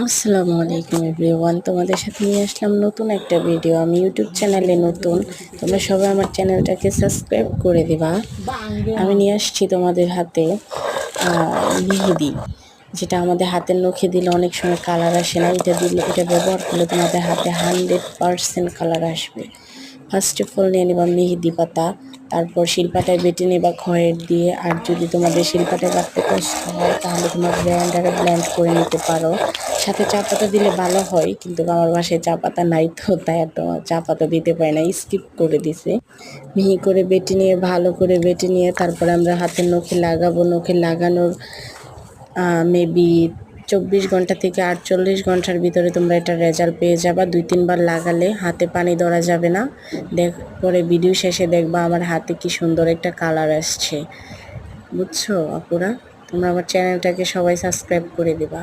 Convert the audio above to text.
আসসালামু আলাইকুম এভরিওয়ান, তোমাদের সাথে নিয়ে আসলাম নতুন একটা ভিডিও। আমি ইউটিউব চ্যানেলে নতুন, তোমরা সবাই আমার চ্যানেলটাকে সাবস্ক্রাইব করে দিবা। আমি নিয়ে আসছি তোমাদের হাতে মেহেদি, যেটা আমাদের হাতের নখে দিলে অনেক সময় কালার আসে না। এটা ব্যবহার করলে তোমাদের হাতে 100% কালার আসবে। ফার্স্ট অফ অল নিয়ে নেবা মেহেদি পাতা, তারপর শিলপাটায় বেটে নেবা খয়ের দিয়ে। আর যদি তোমাদের শিলপাটায় বাটতে কষ্ট হয় তাহলে তোমার ব্লেন্ডারে ব্লেন্ড করে নিতে পারো। সাথে চা পাতা দিলে ভালো হয়, কিন্তু আমার বাসায় চা পাতা নাই, তো তাই আর তোমার চা পাতা দিতে পারি না, স্কিপ করে দিছে। মিহি করে বেটে নিয়ে, ভালো করে বেটে নিয়ে তারপরে আমরা হাতের নখে লাগাবো। নখে লাগানোর মেবি 24 ঘন্টা থেকে 48 ঘন্টার ভিতরে তোমরা এটা রেজাল্ট পেয়ে যাবা। 2-3 বার লাগালে হাতে পানি ধরা যাবে না। পরে ভিডিও শেষে দেখবা আমার হাতে কি সুন্দর একটা কালার আসছে। বুঝছো আপুরা? তোমরা আমার চ্যানেলটাকে সবাই সাবস্ক্রাইব করে দিবা।